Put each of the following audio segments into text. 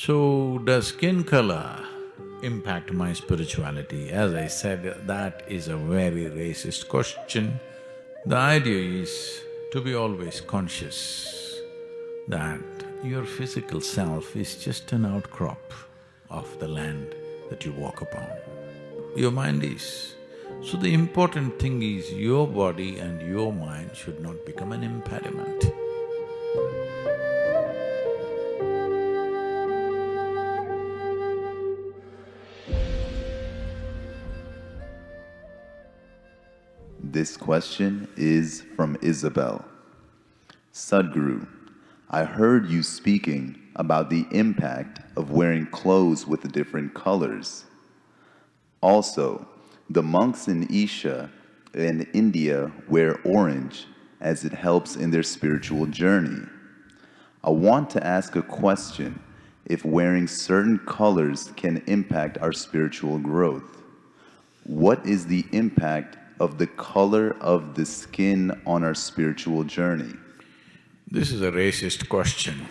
So, does skin color impact my spirituality? As I said, that is a very racist question. The idea is to be always conscious that your physical self is just an outcrop of the land that you walk upon. Your mind is. So the important thing is your body and your mind should not become an impediment. This question is from Isabel. Sadhguru, I heard you speaking about the impact of wearing clothes with different colors. Also, the monks in Isha and India wear orange as it helps in their spiritual journey. I want to ask a question if wearing certain colors can impact our spiritual growth. What is the impact of the color of the skin on our spiritual journey? This is a racist question.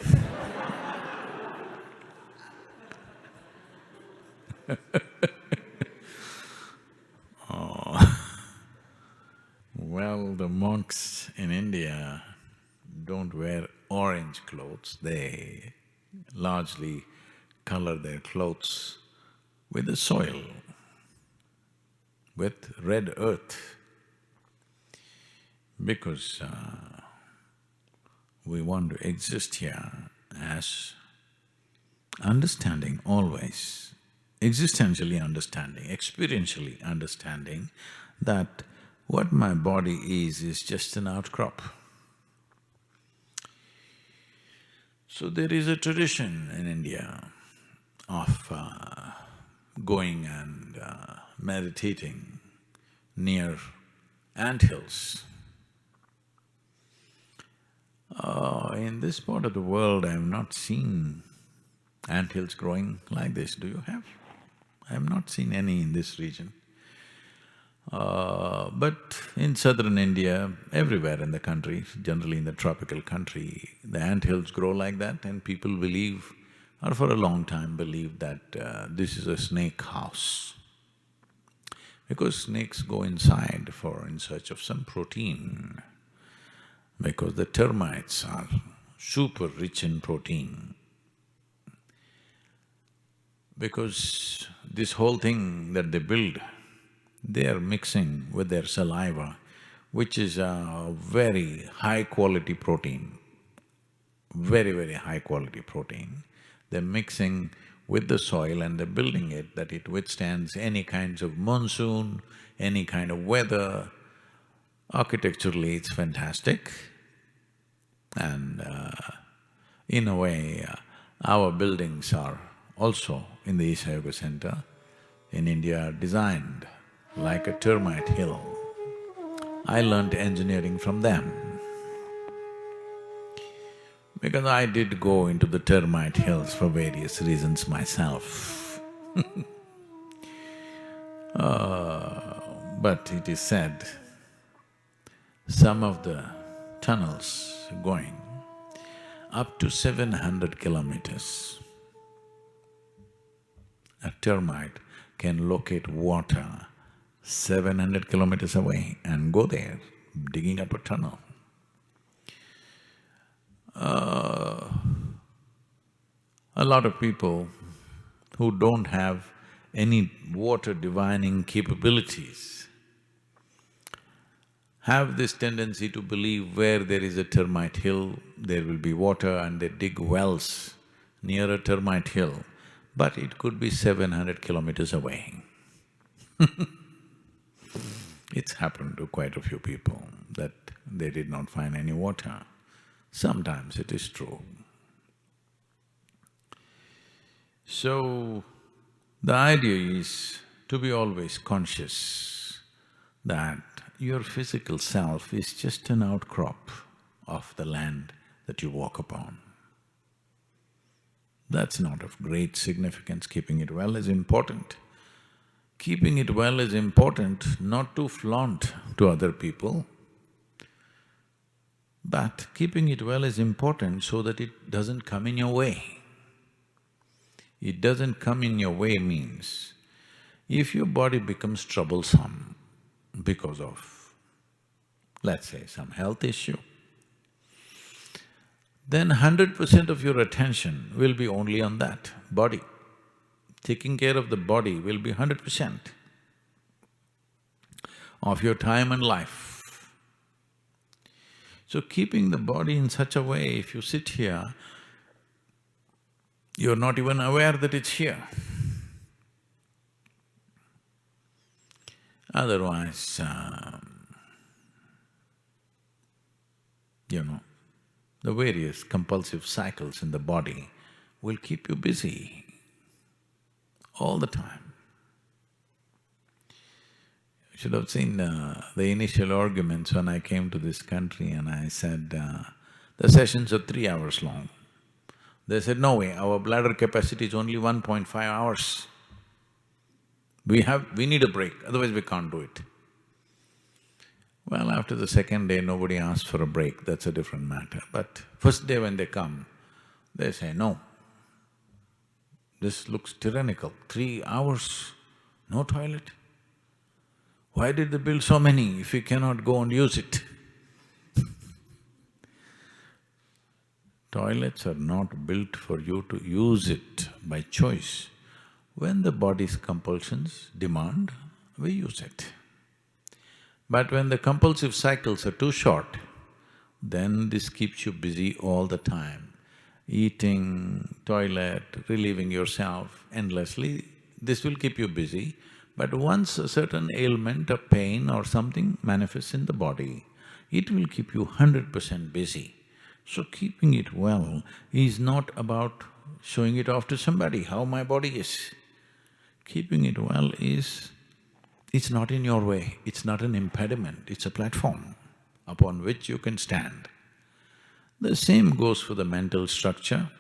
Well, the monks in India don't wear orange clothes, they largely color their clothes with the soil, with red earth, because we want to exist here as understanding always, existentially understanding, experientially understanding that what my body is just an outcrop. So there is a tradition in India of going and meditating near anthills. In this part of the world, I have not seen anthills growing like this. Do you have? I have not seen any in this region. But in southern India, everywhere in the country, generally in the tropical country, the anthills grow like that and people believe, or for a long time believed that this is a snake house. Because snakes go inside in search of some protein, because the termites are super rich in protein. Because this whole thing that they build, they are mixing with their saliva, which is a very high-quality protein, very high-quality protein. They're mixing with the soil and they're building it that it withstands any kinds of monsoon, any kind of weather. Architecturally, it's fantastic. And in a way, our buildings are also in the Isha Yoga Center in India designed like a termite hill. I learnt engineering from them because I did go into the termite hills for various reasons myself. But it is said, some of the tunnels going up to 700 kilometers, a termite can locate water 700 kilometers away and go there, digging up a tunnel. A lot of people who don't have any water divining capabilities have this tendency to believe where there is a termite hill, there will be water, and they dig wells near a termite hill, but it could be 700 kilometers away. It's happened to quite a few people that they did not find any water. Sometimes it is true. So, the idea is to be always conscious that your physical self is just an outcrop of the land that you walk upon. That's not of great significance. Keeping it well is important. Keeping it well is important not to flaunt to other people, but keeping it well is important so that it doesn't come in your way. It doesn't come in your way means, if your body becomes troublesome because of, let's say, some health issue, then 100% of your attention will be only on that body. Taking care of the body will be 100% of your time and life. So keeping the body in such a way, if you sit here, you're not even aware that it's here. Otherwise, the various compulsive cycles in the body will keep you busy all the time. You should have seen the initial arguments when I came to this country and I said, the sessions are 3 hours long. They said, no way, our bladder capacity is only 1.5 hours. We need a break, otherwise we can't do it. Well, after the second day, nobody asked for a break, that's a different matter. But first day when they come, they say, no, this looks tyrannical, 3 hours, no toilet. Why did they build so many if we cannot go and use it? Toilets are not built for you to use it by choice. When the body's compulsions demand, we use it. But when the compulsive cycles are too short, then this keeps you busy all the time. Eating, toilet, relieving yourself endlessly, this will keep you busy. But once a certain ailment or pain or something manifests in the body, it will keep you 100% busy. So keeping it well is not about showing it off to somebody, how my body is. Keeping it well is, it's not in your way, it's not an impediment, it's a platform upon which you can stand. The same goes for the mental structure,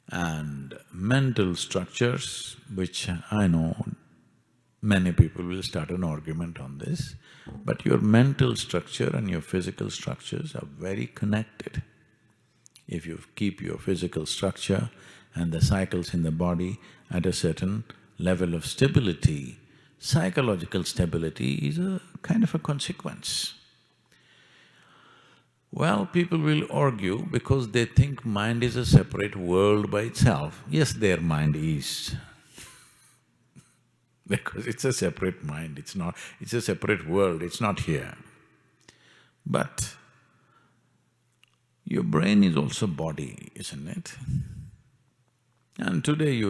and mental structures, which I know many people will start an argument on this, but your mental structure and your physical structures are very connected. If you keep your physical structure and the cycles in the body at a certain level of stability, psychological stability is a kind of a consequence. Well, people will argue because they think mind is a separate world by itself. Yes, their mind is because it's a separate mind, it's a separate world, it's not here. But your brain is also body, isn't it? And today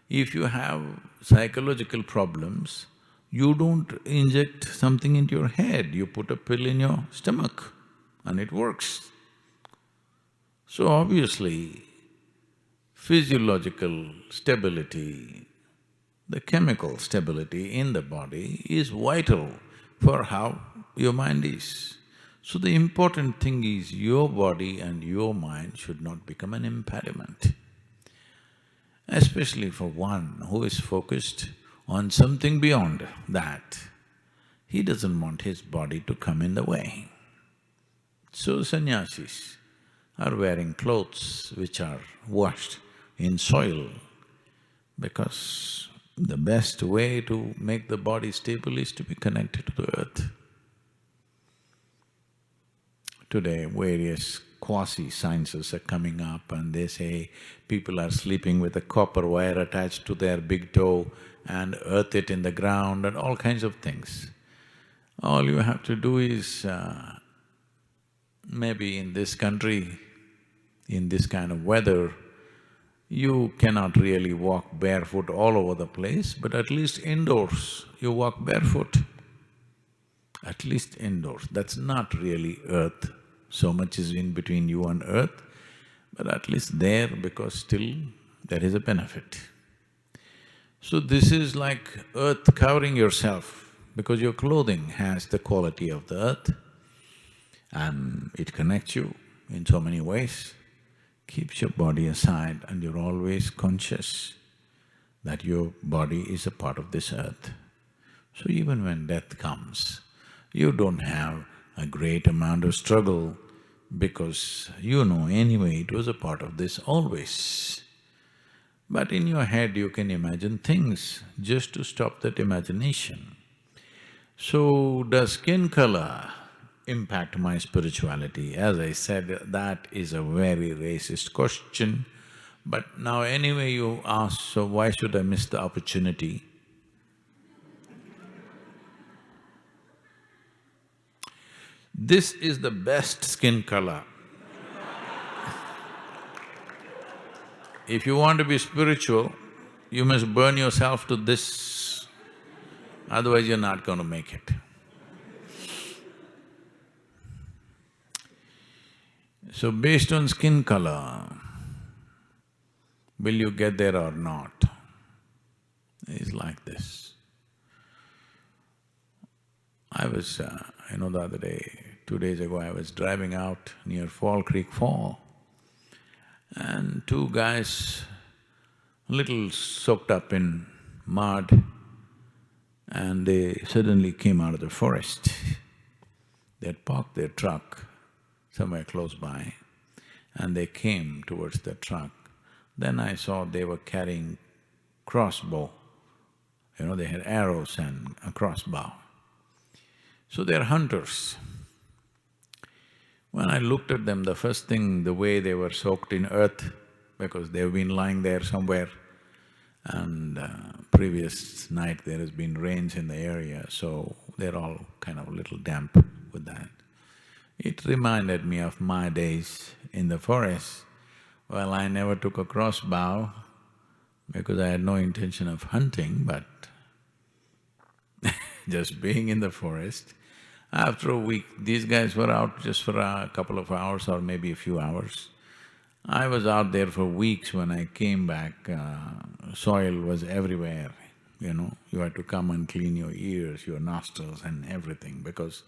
if you have psychological problems, you don't inject something into your head, you put a pill in your stomach and it works. So obviously, physiological stability, the chemical stability in the body is vital for how your mind is. So the important thing is your body and your mind should not become an impediment. Especially for one who is focused on something beyond that, he doesn't want his body to come in the way. So sannyasis are wearing clothes which are washed in soil because the best way to make the body stable is to be connected to the earth. Today, various quasi-sciences are coming up and they say people are sleeping with a copper wire attached to their big toe and earth it in the ground and all kinds of things. All you have to do is, maybe in this country, in this kind of weather, you cannot really walk barefoot all over the place, but at least indoors, you walk barefoot. At least indoors, that's not really earth. So much is in between you and earth, but at least there, because still there is a benefit. So this is like earth covering yourself, because your clothing has the quality of the earth and it connects you in so many ways, keeps your body aside and you're always conscious that your body is a part of this earth. So even when death comes, you don't have a great amount of struggle because anyway it was a part of this always. But in your head you can imagine things just to stop that imagination. So, does skin color impact my spirituality? As I said, that is a very racist question. But now anyway you ask, so why should I miss the opportunity? This is the best skin color. If you want to be spiritual, you must burn yourself to this, otherwise you're not going to make it. So based on skin color, will you get there or not? It's like this. I was, the other day, 2 days ago, I was driving out near Fall Creek Fall, and two guys, little soaked up in mud, and they suddenly came out of the forest. They had parked their truck somewhere close by, and they came towards the truck. Then I saw they were carrying crossbow, they had arrows and a crossbow. So they're hunters. When I looked at them, the first thing, the way they were soaked in earth, because they've been lying there somewhere, and previous night there has been rains in the area, so they're all kind of a little damp with that. It reminded me of my days in the forest. Well, I never took a crossbow because I had no intention of hunting, but just being in the forest. After a week, these guys were out just for a couple of hours or maybe a few hours. I was out there for weeks. When I came back, soil was everywhere, You had to come and clean your ears, your nostrils and everything because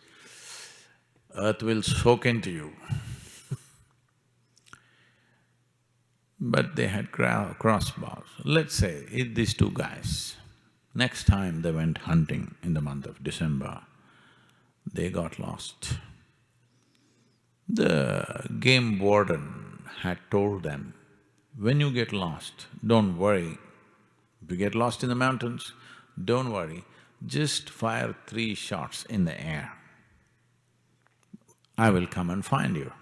earth will soak into you. But they had crossbows. Let's say, these two guys, next time they went hunting in the month of December, they got lost. The game warden had told them, when you get lost, don't worry. If you get lost in the mountains, don't worry, just fire 3 shots in the air. I will come and find you.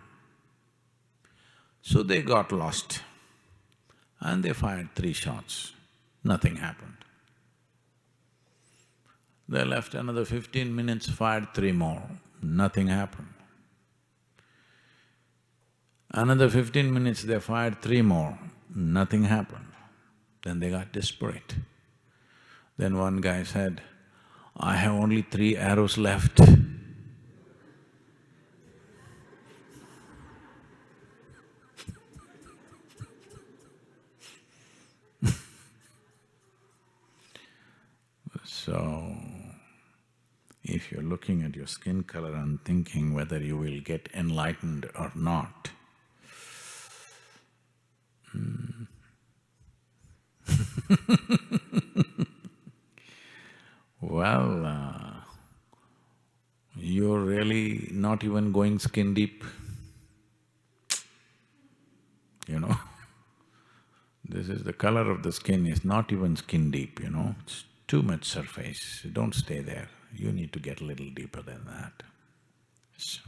So they got lost and they fired 3 shots, nothing happened. They left another 15 minutes, fired 3 more, nothing happened. Another 15 minutes, they fired 3 more, nothing happened. Then they got desperate. Then one guy said, I have only 3 arrows left. So, if you're looking at your skin color and thinking whether you will get enlightened or not, well, you're really not even going skin deep, This is the color of the skin is not even skin deep, It's too much surface. Don't stay there. You need to get a little deeper than that. So